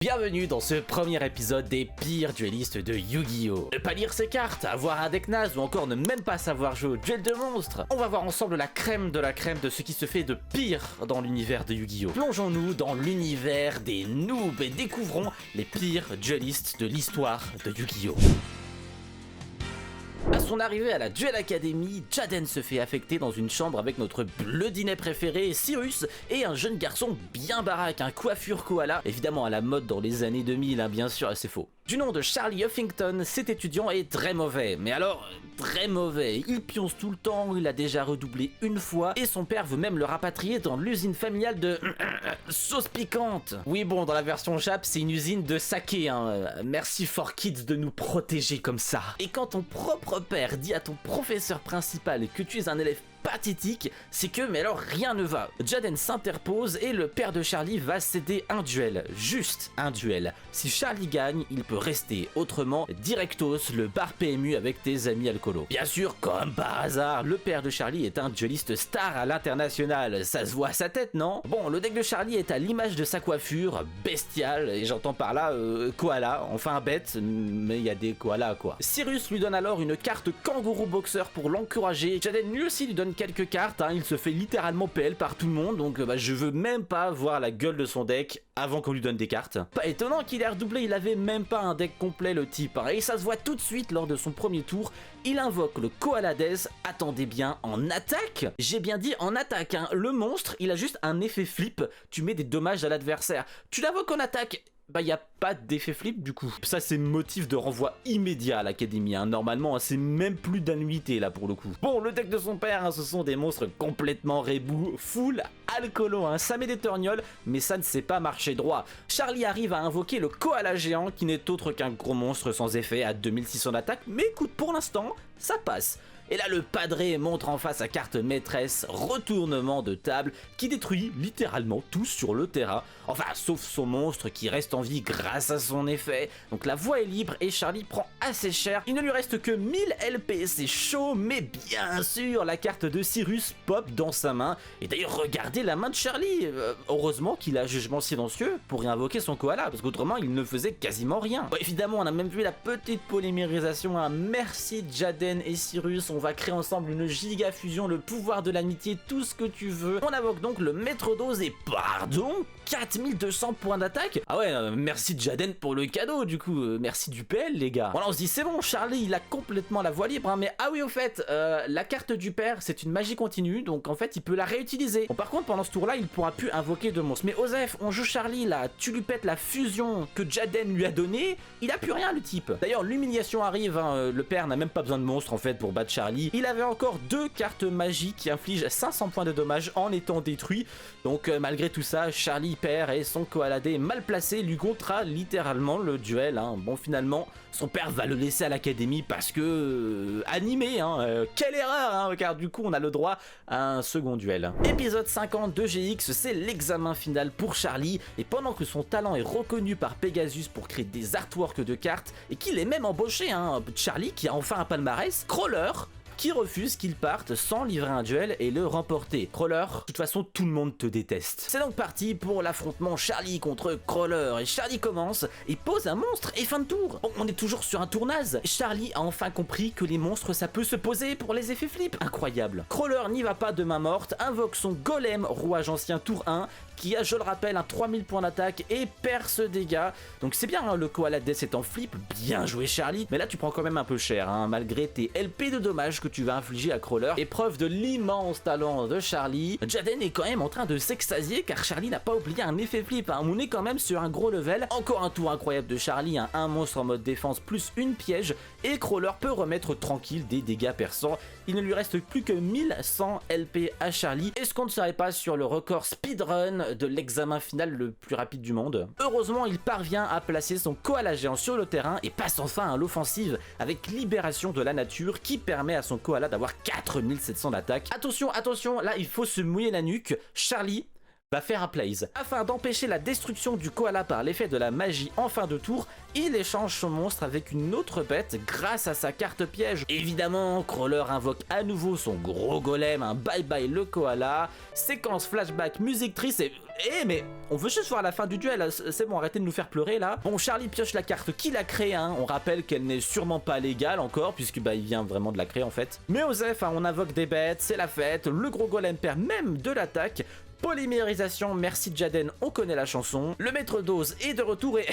Bienvenue dans ce premier épisode des pires duellistes de Yu-Gi-Oh! Ne pas lire ses cartes, avoir un deck naze ou encore ne même pas savoir jouer au duel de monstres. On va voir ensemble la crème de ce qui se fait de pire dans l'univers de Yu-Gi-Oh! Plongeons-nous dans l'univers des noobs et découvrons les pires duellistes de l'histoire de Yu-Gi-Oh! À son arrivée à la Duel Academy, Jaden se fait affecter dans une chambre avec notre bleudinet préféré, Cyrus, et un jeune garçon bien baraque, un coiffure koala, évidemment à la mode dans les années 2000, hein, bien sûr, c'est faux. Du nom de Charlie Huffington, cet étudiant est très mauvais, mais alors très mauvais. Il pionce tout le temps, il a déjà redoublé une fois, et son père veut même le rapatrier dans l'usine familiale de sauce piquante. Oui bon, dans la version Jap, c'est une usine de saké, hein. Merci 4Kids de nous protéger comme ça. Et quand ton propre père dit à ton professeur principal que tu es un élève pathétique, c'est que mais alors rien ne va. Jaden s'interpose et le père de Charlie va céder un duel, juste un duel. Si Charlie gagne, il peut rester, autrement directos le bar PMU avec tes amis alcoolos. Bien sûr, comme par hasard, le père de Charlie est un dueliste star à l'international, ça se voit à sa tête, non? Bon, le deck de Charlie est à l'image de sa coiffure, bestiale, et j'entends par là koala, enfin bête, mais il y a des koalas quoi. Cyrus lui donne alors une carte kangourou boxeur pour l'encourager. Jaden lui aussi lui donne quelques cartes, hein. Il se fait littéralement PL par tout le monde, donc je veux même pas voir la gueule de son deck avant qu'on lui donne des cartes. Pas étonnant qu'il ait redoublé, il avait même pas un deck complet le type, hein. Et ça se voit tout de suite lors de son premier tour, il invoque le Koala Death, attendez bien, en attaque. J'ai bien dit en attaque, hein. Le monstre, il a juste un effet flip, tu mets des dommages à l'adversaire. Tu l'invoques en attaque, bah y a pas d'effet flip du coup. Ça c'est motif de renvoi immédiat à l'académie, hein. Normalement hein, c'est même plus d'annuité là pour le coup. Bon, le deck de son père, hein, ce sont des monstres complètement rebou, full alcoolo, hein. Ça met des torgnoles, mais ça ne sait pas marcher droit. Charlie arrive à invoquer le koala géant qui n'est autre qu'un gros monstre sans effet à 2600 d'attaque, mais écoute, pour l'instant, ça passe. Et là le padré montre en face sa carte maîtresse, retournement de table, qui détruit littéralement tout sur le terrain, enfin sauf son monstre qui reste en vie grâce à son effet. Donc la voie est libre et Charlie prend assez cher, il ne lui reste que 1000 LP, c'est chaud, mais bien sûr la carte de Cyrus pop dans sa main. Et d'ailleurs regardez la main de Charlie, heureusement qu'il a jugement silencieux pour réinvoquer son koala, parce qu'autrement il ne faisait quasiment rien. Bon, évidemment on a même vu la petite polymérisation, hein. Merci Jaden et Cyrus, on va créer ensemble une giga fusion, le pouvoir de l'amitié, tout ce que tu veux. On invoque donc le maître d'ose et pardon, 4200 points d'attaque. Ah ouais, merci Jaden pour le cadeau du coup, merci du PL les gars. Voilà, on se dit c'est bon, Charlie il a complètement la voie libre, hein, mais ah oui au fait, la carte du père c'est une magie continue, donc en fait il peut la réutiliser. Bon par contre pendant ce tour là il pourra plus invoquer de monstres. Mais Osef, on joue Charlie là, tu lui pètes la fusion que Jaden lui a donnée, il a plus rien le type. D'ailleurs l'humiliation arrive, hein, le père n'a même pas besoin de monstres en fait pour battre Charlie. Il avait encore 2 cartes magiques qui infligent 500 points de dommages en étant détruits. Donc malgré tout ça, Charlie perd et son koala dé mal placé lui comptera littéralement le duel, hein. Bon finalement, son père va le laisser à l'académie parce que animé, hein, quelle erreur, hein, car du coup on a le droit à un second duel. Épisode 50 de GX, c'est l'examen final pour Charlie, et pendant que son talent est reconnu par Pegasus pour créer des artworks de cartes, et qu'il est même embauché, hein, Charlie qui a enfin un palmarès, Crawler qui refuse qu'il parte sans livrer un duel et le remporter. Crawler, de toute façon tout le monde te déteste. C'est donc parti pour l'affrontement Charlie contre Crawler, et Charlie commence et pose un monstre et fin de tour. Bon, on est toujours sur un tour naze. Charlie a enfin compris que les monstres ça peut se poser pour les effets flip. Incroyable. Crawler n'y va pas de main morte, invoque son golem rouage ancien tour 1 qui a, je le rappelle, un 3000 points d'attaque et perce dégâts. Donc c'est bien, hein, le Koala Death est en flip, bien joué Charlie, mais là tu prends quand même un peu cher, hein, malgré tes LP de dommages que tu vas infliger à Crawler. Épreuve de l'immense talent de Charlie. Jaden est quand même en train de s'extasier car Charlie n'a pas oublié un effet flip, hein. On est quand même sur un gros level. Encore un tour incroyable de Charlie, hein, un monstre en mode défense plus une piège, et Crawler peut remettre tranquille des dégâts perçants. Il ne lui reste plus que 1100 LP à Charlie. Est-ce qu'on ne serait pas sur le record speedrun de l'examen final le plus rapide du monde? Heureusement, il parvient à placer son koala géant sur le terrain et passe enfin à l'offensive avec Libération de la Nature qui permet à son koala d'avoir 4700 d'attaque. Attention, attention, là il faut se mouiller la nuque. Charlie va faire un plays. Afin d'empêcher la destruction du koala par l'effet de la magie en fin de tour, il échange son monstre avec une autre bête grâce à sa carte piège. Évidemment, Crawler invoque à nouveau son gros golem, un bye bye le koala, séquence flashback, musique triste et... mais on veut juste voir la fin du duel, c'est bon, arrêtez de nous faire pleurer là. Bon, Charlie pioche la carte qu'il a créée, hein. On rappelle qu'elle n'est sûrement pas légale encore, puisque il vient vraiment de la créer en fait. Mais Osef, hein, on invoque des bêtes, c'est la fête, le gros golem perd même de l'attaque. Polymérisation, merci Jaden, on connaît la chanson. Le maître d'Oz est de retour et...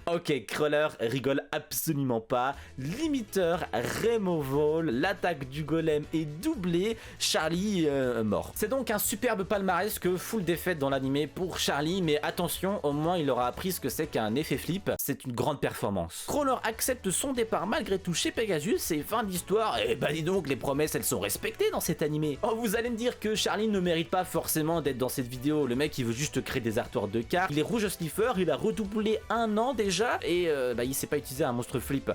Ok, Crawler rigole absolument pas. Limiteur, removal, l'attaque du golem est doublée. Charlie mort. C'est donc un superbe palmarès que full défaite dans l'animé pour Charlie, mais attention, au moins il aura appris ce que c'est qu'un effet flip. C'est une grande performance. Crawler accepte son départ malgré tout chez Pegasus et fin de l'histoire. Et bah dis donc, les promesses elles sont respectées dans cet animé. Oh, vous allez me dire que Charlie ne mérite pas forcément d'être dans cette vidéo. Le mec il veut juste créer des artworks de cartes. Il est rouge sniffer, il a redoublé 1 an déjà et il sait pas utiliser un monstre flip.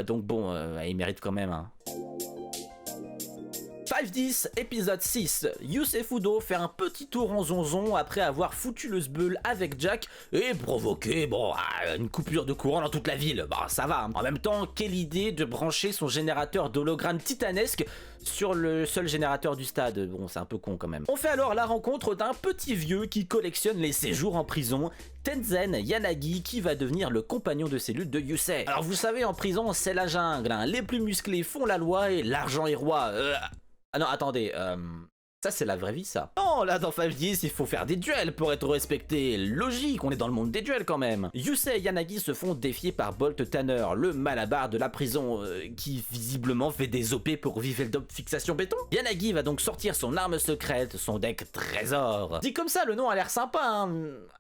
Donc bon, il mérite quand même. Hein. 5-10, épisode 6. Yusefudo fait un petit tour en zonzon après avoir foutu le sbeul avec Jack et provoqué une coupure de courant dans toute la ville. Bah ça va. En même temps, quelle idée de brancher son générateur d'hologramme titanesque sur le seul générateur du stade. Bon, c'est un peu con quand même. On fait alors la rencontre d'un petit vieux qui collectionne les séjours en prison, Tenzen Yanagi, qui va devenir le compagnon de cellule de Yusei. Alors vous savez, en prison, c'est la jungle, hein. Les plus musclés font la loi et l'argent est roi. Ah non, attendez, ça c'est la vraie vie ça. Non, là dans 5-10, il faut faire des duels pour être respecté. Logique, on est dans le monde des duels quand même. Yusei et Yanagi se font défier par Bolt Tanner, le malabar de la prison, qui visiblement fait des OP pour Viveldop fixation béton. Yanagi va donc sortir son arme secrète, son deck trésor. Dit comme ça, le nom a l'air sympa, hein.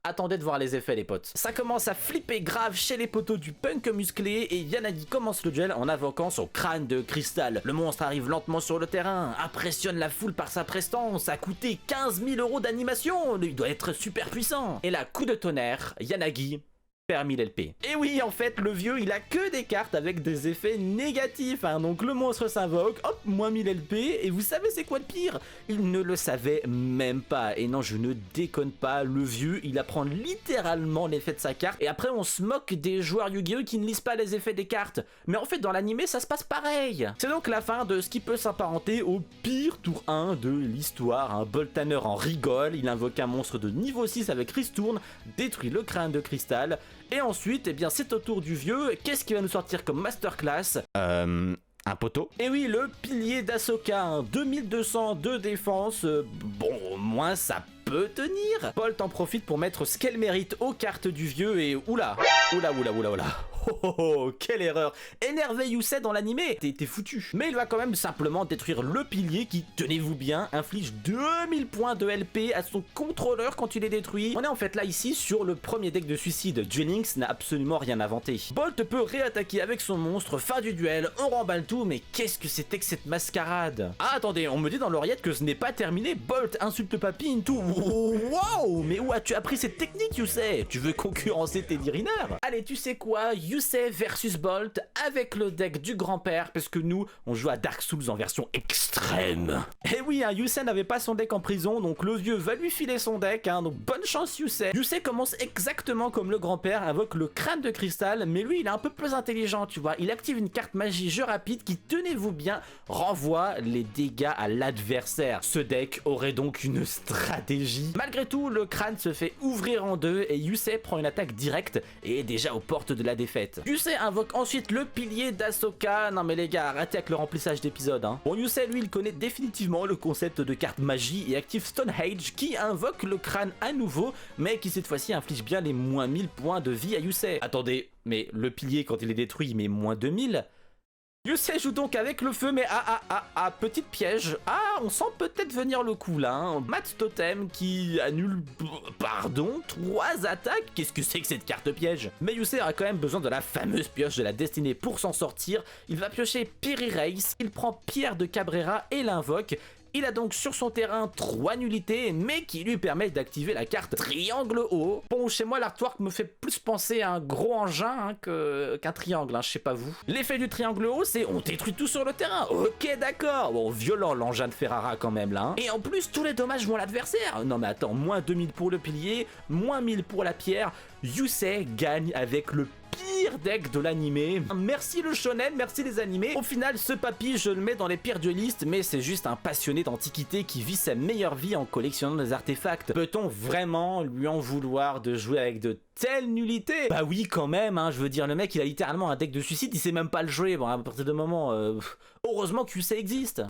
Attendez de voir les effets les potes. Ça commence à flipper grave chez les poteaux du punk musclé et Yanagi commence le duel en invoquant son crâne de cristal. Le monstre arrive lentement sur le terrain, impressionne la foule par sa prestance, a coûté 15 000 € d'animation, il doit être super puissant. Et là, coup de tonnerre, Yanagi perd 1000 LP. Et oui, en fait, le vieux, il a que des cartes avec des effets négatifs, hein. Donc le monstre s'invoque, hop, moins 1000 LP, et vous savez c'est quoi le pire? Il ne le savait même pas. Et non, je ne déconne pas, le vieux, il apprend littéralement l'effet de sa carte, et après on se moque des joueurs Yu-Gi-Oh qui ne lisent pas les effets des cartes. Mais en fait, dans l'animé, ça se passe pareil. C'est donc la fin de ce qui peut s'apparenter au pire tour 1 de l'histoire. Un Bolt Tanner en rigole, il invoque un monstre de niveau 6 avec Ristourne, détruit le crâne de cristal, et ensuite, eh bien, c'est au tour du vieux. Qu'est-ce qui va nous sortir comme masterclass? Un poteau. Et oui, le pilier d'Asoka, hein, 2200 de défense. Bon, au moins ça peut tenir. Bolt en profite pour mettre ce qu'elle mérite aux cartes du vieux et oula. Oh, quelle erreur. Énervé Yusei dans l'animé, t'es foutu. Mais il va quand même simplement détruire le pilier qui, tenez-vous bien, inflige 2000 points de LP à son contrôleur quand il est détruit. On est en fait là ici sur le premier deck de suicide. Duelings n'a absolument rien inventé. Bolt peut réattaquer avec son monstre, fin du duel, on remballe tout, mais qu'est-ce que c'était que cette mascarade? Ah attendez, on me dit dans l'oreillette que ce n'est pas terminé. Bolt insulte Papine, tout. Wow, mais où as-tu appris cette technique Yusei? Tu veux concurrencer Teddy Riner? Allez, tu sais quoi, Yusei versus Bolt avec le deck du grand-père, parce que nous, on joue à Dark Souls en version extrême. Et oui, hein, Yusei n'avait pas son deck en prison, donc le vieux va lui filer son deck, hein, donc bonne chance Yusei. Yusei commence exactement comme le grand-père, invoque le crâne de cristal, mais lui, il est un peu plus intelligent, tu vois. Il active une carte magie jeu rapide qui, tenez-vous bien, renvoie les dégâts à l'adversaire. Ce deck aurait donc une stratégie. Malgré tout, le crâne se fait ouvrir en deux et Yusei prend une attaque directe et est déjà aux portes de la défaite. Yusei invoque ensuite le pilier d'Asoka. Non mais les gars, arrêtez avec le remplissage d'épisodes, hein. Bon, Yusei, lui, il connaît définitivement le concept de carte magie et active Stonehenge qui invoque le crâne à nouveau, mais qui cette fois-ci inflige bien les moins 1000 points de vie à Yusei. Attendez, mais le pilier, quand il est détruit, il met moins 2000. Yusei joue donc avec le feu, mais petite piège. Ah, on sent peut-être venir le coup là, hein. Mat Totem qui annule, 3 attaques. Qu'est-ce que c'est que cette carte piège? Mais Yusei a quand même besoin de la fameuse pioche de la destinée pour s'en sortir. Il va piocher Piri Reis, il prend Pierre de Cabrera et l'invoque. Il a donc sur son terrain 3 nullités, mais qui lui permettent d'activer la carte triangle haut. Bon, chez moi, l'artwork me fait plus penser à un gros engin qu'un triangle, je sais pas vous. L'effet du triangle haut, c'est on détruit tout sur le terrain. Ok, d'accord. Bon, violent l'engin de Ferrara quand même là. Et en plus, tous les dommages vont à l'adversaire. Non mais attends, moins 2000 pour le pilier, moins 1000 pour la pierre. Yusei gagne avec le pire deck de l'animé. Merci le shonen, merci les animés. Au final, ce papy, je le mets dans les pires duelistes, mais c'est juste un passionné d'antiquité qui vit sa meilleure vie en collectionnant des artefacts. Peut-on vraiment lui en vouloir de jouer avec de telles nullités? Bah oui, quand même, je veux dire, le mec, il a littéralement un deck de suicide, il sait même pas le jouer. Bon, à partir de moment, heureusement que ça existe.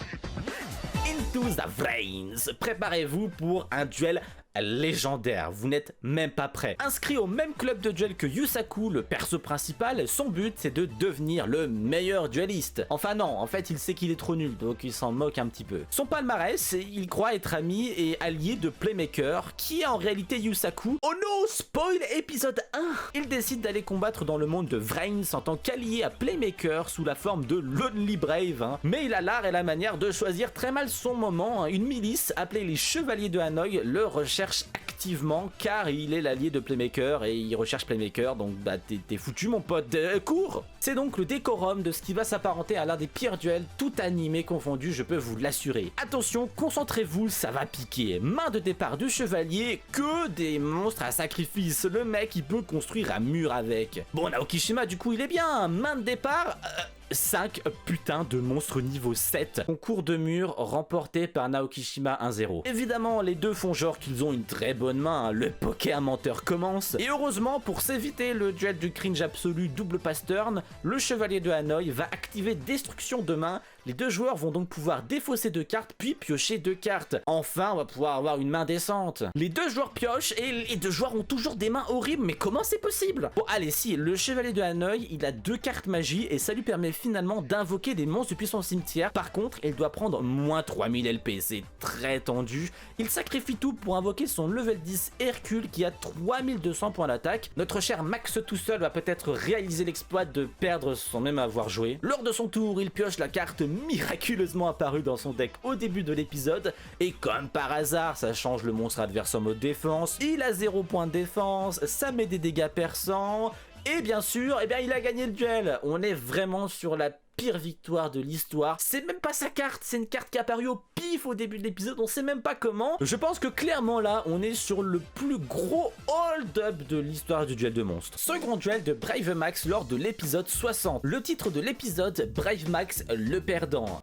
Into the Flames. Préparez-vous pour un duel légendaire, vous n'êtes même pas prêt. Inscrit au même club de duel que Yusaku, le perso principal, son but c'est de devenir le meilleur dueliste. Enfin non, en fait il sait qu'il est trop nul, donc il s'en moque un petit peu. Son palmarès, il croit être ami et allié de Playmaker, qui est en réalité Yusaku. Oh non, spoil épisode 1. Il décide d'aller combattre dans le monde de Vrains en tant qu'allié à Playmaker sous la forme de Lonely Brave, mais il a l'art et la manière de choisir très mal son moment. Une milice appelée les Chevaliers de Hanoï le recherche activement car il est l'allié de Playmaker et il recherche Playmaker, donc bah t'es foutu mon pote, cours. C'est donc le décorum de ce qui va s'apparenter à l'un des pires duels, tout animé confondu, je peux vous l'assurer. Attention, concentrez-vous, ça va piquer. Main de départ du chevalier, que des monstres à sacrifice, le mec il peut construire un mur avec. Bon, Naokishima du coup il est bien, main de départ... 5 putains de monstres niveau 7. Concours de mur remporté par Naokishima 1-0. Évidemment, les deux font genre qu'ils ont une très bonne main, le poker menteur commence. Et heureusement, pour s'éviter le duel du cringe absolu double pass turn, le chevalier de Hanoï va activer destruction de main. Les deux joueurs vont donc pouvoir défausser 2 cartes puis piocher 2 cartes. Enfin, on va pouvoir avoir une main décente. Les deux joueurs piochent et les deux joueurs ont toujours des mains horribles, mais comment c'est possible? Bon allez, si, le chevalier de Hanoï, il a 2 cartes magie et ça lui permet finalement d'invoquer des monstres depuis son cimetière. Par contre, il doit prendre moins 3000 LP, c'est très tendu. Il sacrifie tout pour invoquer son level 10 Hercule qui a 3200 points d'attaque. Notre cher Max tout seul va peut-être réaliser l'exploit de perdre sans même avoir joué. Lors de son tour, il pioche la carte miraculeusement apparue dans son deck au début de l'épisode et comme par hasard, ça change le monstre adverse en mode défense. Il a 0 points de défense, ça met des dégâts perçants. Et bien sûr, eh bien, il a gagné le duel. On est vraiment sur la pire victoire de l'histoire. C'est même pas sa carte, c'est une carte qui est apparue au pif au début de l'épisode, on sait même pas comment. Je pense que clairement là, on est sur le plus gros hold-up de l'histoire du duel de monstres. Second duel de Brave Max lors de l'épisode 60. Le titre de l'épisode, Brave Max le perdant.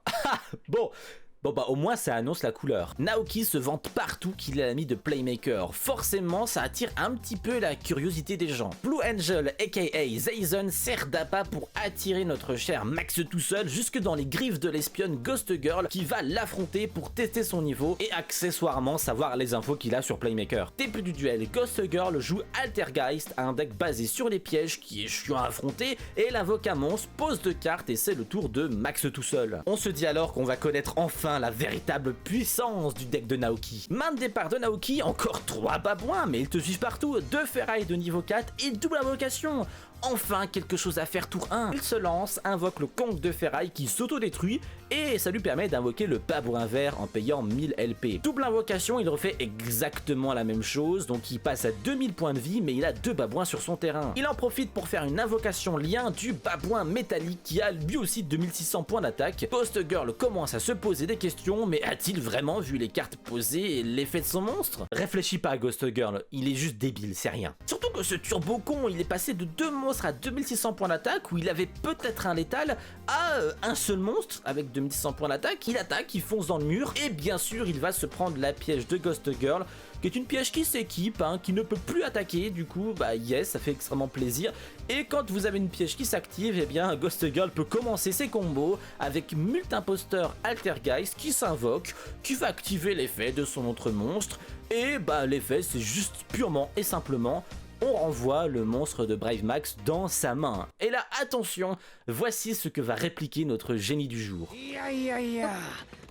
Bon bah au moins ça annonce la couleur. Naoki se vante partout qu'il est l'ami de Playmaker. Forcément ça attire un petit peu la curiosité des gens. Blue Angel aka Zayzon sert d'appât pour attirer notre cher Max tout seul jusque dans les griffes de l'espionne Ghost Girl qui va l'affronter pour tester son niveau et accessoirement savoir les infos qu'il a sur Playmaker. Début du duel, Ghost Girl joue Altergeist, un deck basé sur les pièges qui est chiant à affronter et elle invoque un monstre, pose 2 cartes et c'est le tour de Max tout seul. On se dit alors qu'on va connaître enfin la véritable puissance du deck de Naoki. Main de départ de Naoki, encore 3 babouins, mais ils te suivent partout, 2 ferrailles de niveau 4 et double invocation. Enfin quelque chose à faire tour 1. Il se lance, invoque le conque de ferraille qui s'auto-détruit et ça lui permet d'invoquer le babouin vert en payant 1000 LP. Double invocation, il refait exactement la même chose, donc il passe à 2000 points de vie mais il a 2 babouins sur son terrain. Il en profite pour faire une invocation lien du babouin métallique qui a lui aussi 2600 points d'attaque. Ghost Girl commence à se poser des questions, mais a-t-il vraiment vu les cartes posées et l'effet de son monstre? Réfléchis pas Ghost Girl, il est juste débile, c'est rien. Surtout que ce turbo con, il est passé de 2 monstres à 2600 points d'attaque où il avait peut-être un létal à un seul monstre avec 2600 points d'attaque. Il attaque, il fonce dans le mur et bien sûr il va se prendre la piège de Ghost Girl qui est une piège qui s'équipe, qui ne peut plus attaquer, du coup bah yes, ça fait extrêmement plaisir. Et quand vous avez une piège qui s'active, et bien Ghost Girl peut commencer ses combos avec Mult Imposteur Altergeist qui s'invoque, qui va activer l'effet de son autre monstre et bah l'effet c'est juste purement et simplement on renvoie le monstre de Brave Max dans sa main. Et là, attention, voici ce que va répliquer notre génie du jour.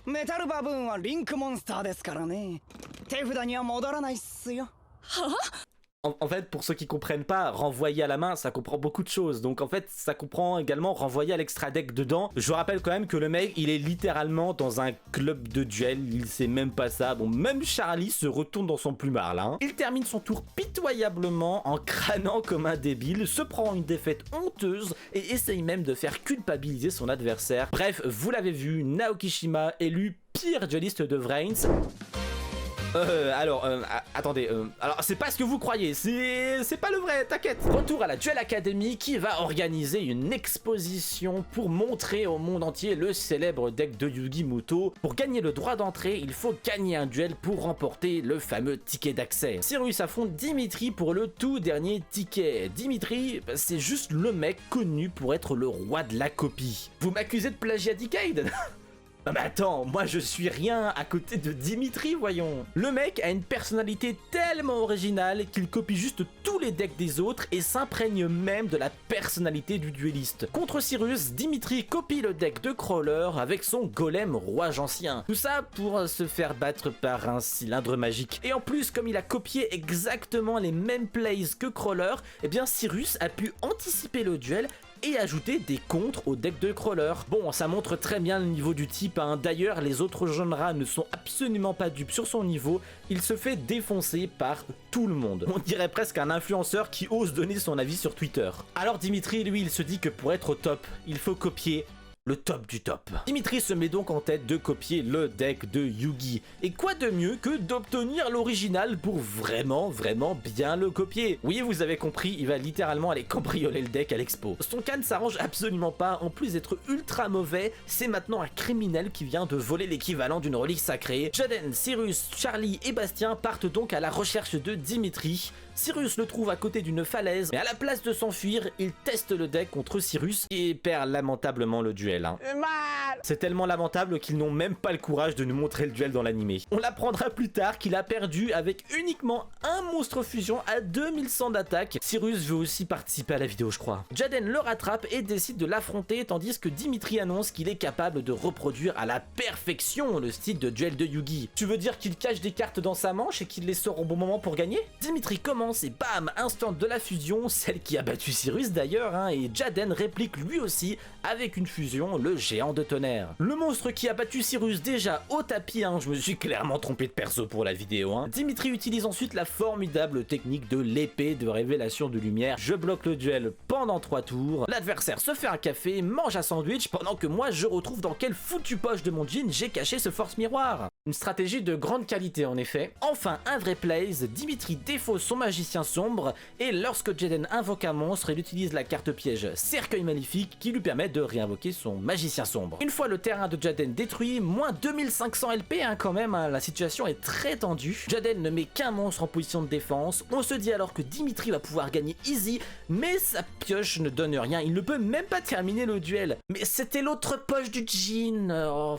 メタルバブーンはリンクモンスターですからね。手札には戻らないっすよ。は？ En fait, pour ceux qui comprennent pas, renvoyer à la main, ça comprend beaucoup de choses. Donc en fait, ça comprend également renvoyer à l'extra deck dedans. Je vous rappelle quand même que le mec, il est littéralement dans un club de duel. Il sait même pas ça. Bon, même Charlie se retourne dans son plumard là. Hein. Il termine son tour pitoyablement en crânant comme un débile, se prend une défaite honteuse et essaye même de faire culpabiliser son adversaire. Bref, vous l'avez vu, Naokishima élu pire dueliste de Vrains. Attendez, alors c'est pas ce que vous croyez, c'est pas le vrai, t'inquiète. Retour à la Duel Academy qui va organiser une exposition pour montrer au monde entier le célèbre deck de Yugi Muto. Pour gagner le droit d'entrée, il faut gagner un duel pour remporter le fameux ticket d'accès. Cyrus affronte Dimitri pour le tout dernier ticket. Dimitri, c'est juste le mec connu pour être le roi de la copie. Vous m'accusez de plagiat Decade? Non mais attends, moi je suis rien à côté de Dimitri, voyons. Le mec a une personnalité tellement originale qu'il copie juste tous les decks des autres et s'imprègne même de la personnalité du dueliste. Contre Cyrus, Dimitri copie le deck de Crawler avec son golem roi ancien. Tout ça pour se faire battre par un cylindre magique. Et en plus, comme il a copié exactement les mêmes plays que Crawler, eh bien Cyrus a pu anticiper le duel et ajouter des contres au deck de Crawler. Bon, ça montre très bien le niveau du type, hein. D'ailleurs, les autres genres ne sont absolument pas dupes sur son niveau, il se fait défoncer par tout le monde. On dirait presque un influenceur qui ose donner son avis sur Twitter. Alors Dimitri, lui, il se dit que pour être au top, il faut copier le top du top. Dimitri se met donc en tête de copier le deck de Yugi. Et quoi de mieux que d'obtenir l'original pour vraiment bien le copier. Oui, vous avez compris, il va littéralement aller cambrioler le deck à l'expo. Son cas ne s'arrange absolument pas, en plus d'être ultra mauvais, c'est maintenant un criminel qui vient de voler l'équivalent d'une relique sacrée. Jaden, Cyrus, Charlie et Bastien partent donc à la recherche de Dimitri. Cyrus le trouve à côté d'une falaise, mais à la place de s'enfuir, il teste le deck contre Cyrus et perd lamentablement le duel. Hein. C'est tellement lamentable qu'ils n'ont même pas le courage de nous montrer le duel dans l'animé. On l'apprendra plus tard qu'il a perdu avec uniquement un monstre fusion à 2100 d'attaque. Cyrus veut aussi participer à la vidéo, je crois. Jaden le rattrape et décide de l'affronter, tandis que Dimitri annonce qu'il est capable de reproduire à la perfection le style de duel de Yugi. Tu veux dire qu'il cache des cartes dans sa manche et qu'il les sort au bon moment pour gagner? Dimitri commence et bam, instant de la fusion, celle qui a battu Cyrus d'ailleurs, hein, et Jaden réplique lui aussi avec une fusion, le géant de tonnerre. Le monstre qui a battu Cyrus déjà au tapis, hein, je me suis clairement trompé de perso pour la vidéo. Hein. Dimitri utilise ensuite la formidable technique de l'épée de révélation de lumière. Je bloque le duel pendant 3 tours, l'adversaire se fait un café, mange un sandwich, pendant que moi je retrouve dans quelle foutue poche de mon jean j'ai caché ce force miroir. Une stratégie de grande qualité en effet. Enfin, un vrai plays, Dimitri défausse son magicien sombre et lorsque Jaden invoque un monstre, il utilise la carte piège Cercueil Maléfique qui lui permet de réinvoquer son magicien sombre. Une fois le terrain de Jaden détruit, moins 2500 LP hein, quand même, hein, la situation est très tendue. Jaden ne met qu'un monstre en position de défense, on se dit alors que Dimitri va pouvoir gagner easy, mais sa pioche ne donne rien, il ne peut même pas terminer le duel. Mais c'était l'autre poche du jean, oh,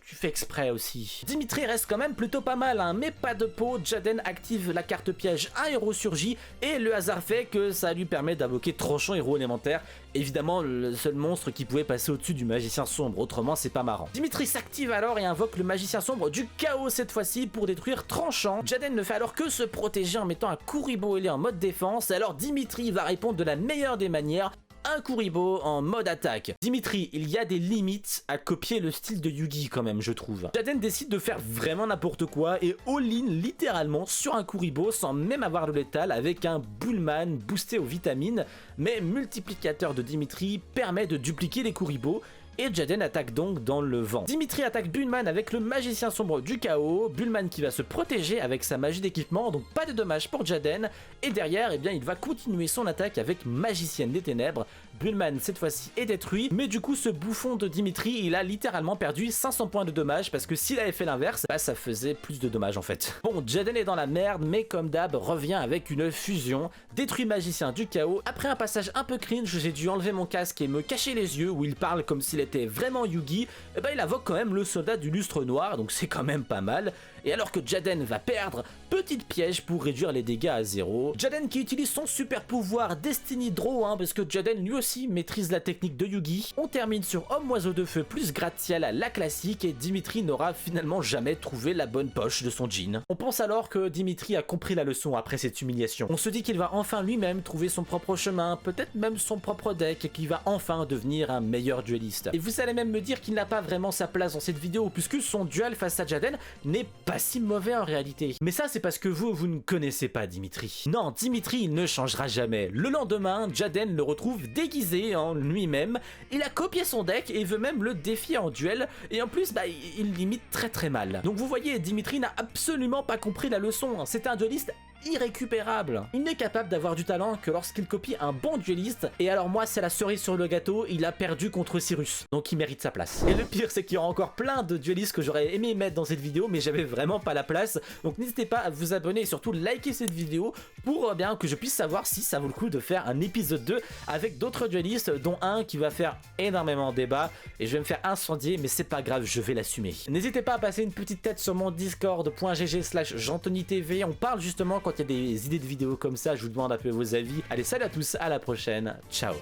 tu fais exprès aussi. Dimitri reste quand même plutôt pas mal, hein, mais pas de peau, Jaden active la carte piège, un héros surgit, et le hasard fait que ça lui permet d'invoquer Tranchant héros élémentaire, évidemment le seul monstre qui pouvait passer au-dessus du magicien sombre, autrement c'est pas marrant. Dimitri s'active alors et invoque le magicien sombre du chaos cette fois-ci pour détruire Tranchant. Jaden ne fait alors que se protéger en mettant un Kuribo ailé en mode défense, alors Dimitri va répondre de la meilleure des manières, un Kuribo en mode attaque. Dimitri, il y a des limites à copier le style de Yugi quand même, je trouve. Jaden décide de faire vraiment n'importe quoi et all-in littéralement sur un Kuribo sans même avoir le létal avec un Bullman boosté aux vitamines, mais multiplicateur de Dimitri permet de dupliquer les Kuribo. Et Jaden attaque donc dans le vent. Dimitri attaque Bullman avec le magicien sombre du chaos. Bullman qui va se protéger avec sa magie d'équipement, donc pas de dommages pour Jaden. Et derrière, eh bien, il va continuer son attaque avec magicienne des ténèbres. Bullman cette fois-ci est détruit, mais du coup ce bouffon de Dimitri, il a littéralement perdu 500 points de dommages parce que s'il avait fait l'inverse, bah, ça faisait plus de dommages en fait. Bon, Jaden est dans la merde, mais comme d'hab, revient avec une fusion, détruit magicien du chaos. Après un passage un peu cringe, j'ai dû enlever mon casque et me cacher les yeux où il parle comme s'il était vraiment Yugi, et bah il invoque quand même le soldat du lustre noir, donc c'est quand même pas mal. et alors que Jaden va perdre, petite piège pour réduire les dégâts à 0. Jaden qui utilise son super pouvoir Destiny Draw, parce que Jaden lui aussi maîtrise la technique de Yugi. On termine sur Homme Oiseau de Feu plus gratte-ciel, la classique, et Dimitri n'aura finalement jamais trouvé la bonne poche de son jean. On pense alors que Dimitri a compris la leçon après cette humiliation. On se dit qu'il va enfin lui-même trouver son propre chemin, peut-être même son propre deck, et qu'il va enfin devenir un meilleur dueliste. Et vous allez même me dire qu'il n'a pas vraiment sa place dans cette vidéo, puisque son duel face à Jaden n'est pas si mauvais en réalité. Mais ça c'est parce que vous ne connaissez pas Dimitri. Non, Dimitri ne changera jamais. Le lendemain, Jaden le retrouve déguisé en lui-même, il a copié son deck et veut même le défier en duel, et en plus il limite très mal. Donc vous voyez, Dimitri n'a absolument pas compris la leçon, c'est un dueliste irrécupérable. Il n'est capable d'avoir du talent que lorsqu'il copie un bon dueliste, et alors moi c'est la cerise sur le gâteau, il a perdu contre Cyrus, donc il mérite sa place. Et le pire c'est qu'il y aura encore plein de duelistes que j'aurais aimé mettre dans cette vidéo, mais j'avais vraiment pas la place, donc n'hésitez pas à vous abonner et surtout liker cette vidéo pour bien que je puisse savoir si ça vaut le coup de faire un épisode 2 avec d'autres duelistes, dont un qui va faire énormément de débat, et je vais me faire incendier, mais c'est pas grave, je vais l'assumer. N'hésitez pas à passer une petite tête sur mon discord.gg/JantonyTV, on parle justement quand il y a des idées de vidéos comme ça, je vous demande un peu vos avis. Allez, salut à tous, à la prochaine, ciao.